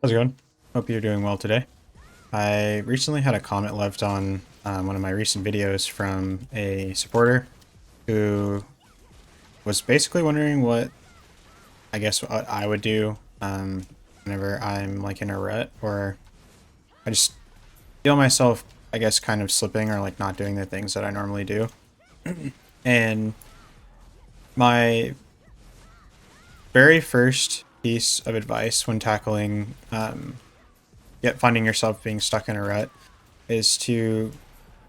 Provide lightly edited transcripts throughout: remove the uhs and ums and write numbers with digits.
How's it going? Hope you're doing well today. I recently had a comment left on one of my recent videos from a supporter who was basically wondering what I would do whenever I'm like in a rut, or I just feel myself, I guess, kind of slipping or like not doing the things that I normally do. And my very first piece of advice when tackling finding yourself being stuck in a rut is to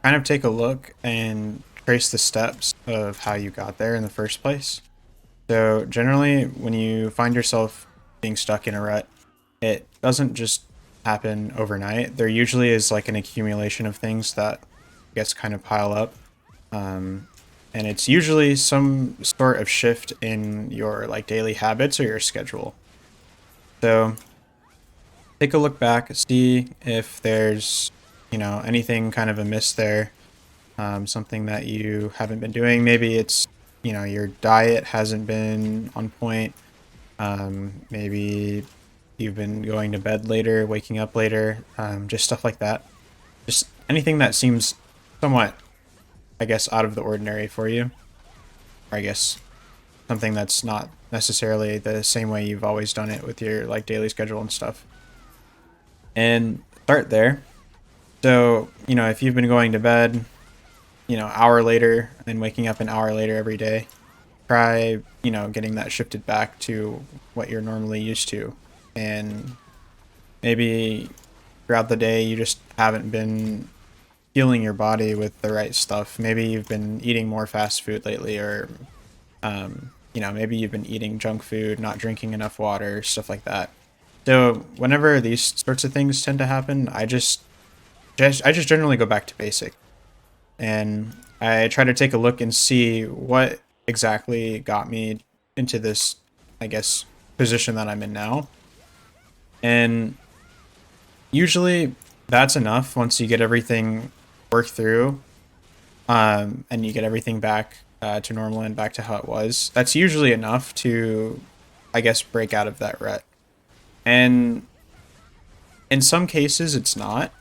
kind of take a look and trace the steps of how you got there in the first place. So generally, when you find yourself being stuck in a rut, it doesn't just happen overnight. There usually is like an accumulation of things that gets kind of pile up. And it's usually some sort of shift in your like daily habits or your schedule. So take a look back, see if there's, anything kind of amiss there, something that you haven't been doing. Maybe it's, your diet hasn't been on point. Maybe you've been going to bed later, waking up later, just stuff like that. Just anything that seems somewhat, I guess, out of the ordinary for you. Or I guess something that's not necessarily the same way you've always done it with your like daily schedule and stuff. And start there. So, if you've been going to bed, hour later and waking up an hour later every day, try, getting that shifted back to what you're normally used to. And maybe throughout the day, you just haven't been fueling your body with the right stuff. Maybe you've been eating more fast food lately, or, maybe you've been eating junk food, not drinking enough water, stuff like that. So whenever these sorts of things tend to happen, I just generally go back to basic, and I try to take a look and see what exactly got me into this, I guess, position that I'm in now. And usually that's enough once you get everything worked through, and you get everything back to normal and back to how it was. That's usually enough to, I guess, break out of that rut. And in some cases, it's not.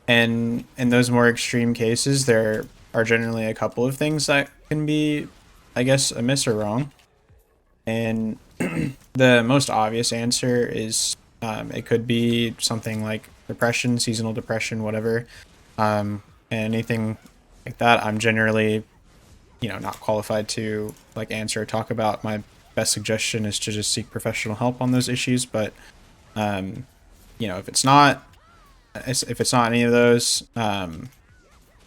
And in those more extreme cases, there are generally a couple of things that can be, I guess, amiss or wrong. And the most obvious answer is it could be something like depression, seasonal depression, whatever. And anything like that, I'm generally, not qualified to like answer or talk about. My best suggestion is to just seek professional help on those issues. But, if it's not any of those,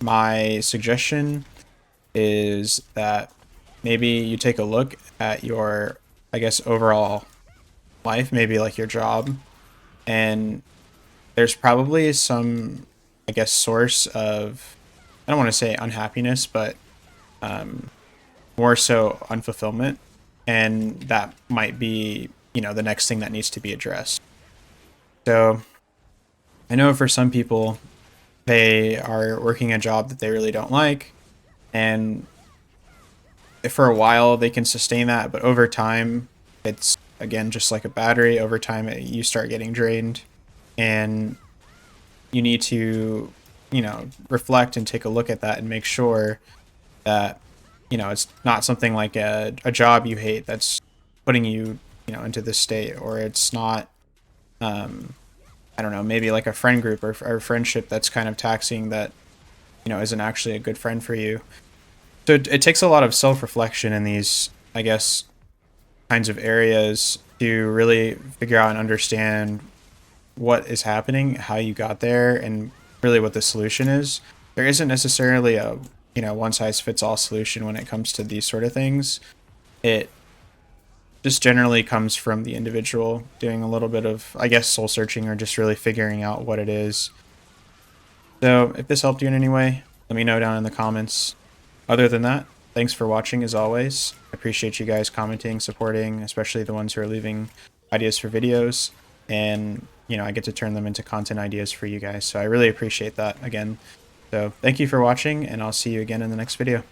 my suggestion is that maybe you take a look at your, I guess, overall life, maybe like your job, and there's probably some, I guess, source of, I don't want to say unhappiness, but more so unfulfillment, and that might be, the next thing that needs to be addressed. So I know for some people, they are working a job that they really don't like, and for a while they can sustain that, but over time, it's again just like a battery. Over time, you start getting drained, and you need to, reflect and take a look at that and make sure that, it's not something like a job you hate that's putting you, into this state, or it's not, I don't know, maybe like a friend group or friendship that's kind of taxing that, isn't actually a good friend for you. So it takes a lot of self-reflection in these, I guess, kinds of areas to really figure out and understand what is happening, how you got there, and really what the solution is. There isn't necessarily a, one size fits all solution when it comes to these sort of things. It just generally comes from the individual doing a little bit of, I guess, soul searching, or just really figuring out what it is. So if this helped you in any way, let me know down in the comments. Other than that, thanks for watching as always. I appreciate you guys commenting, supporting, especially the ones who are leaving ideas for videos. And, I get to turn them into content ideas for you guys. So I really appreciate that again. So thank you for watching, and I'll see you again in the next video.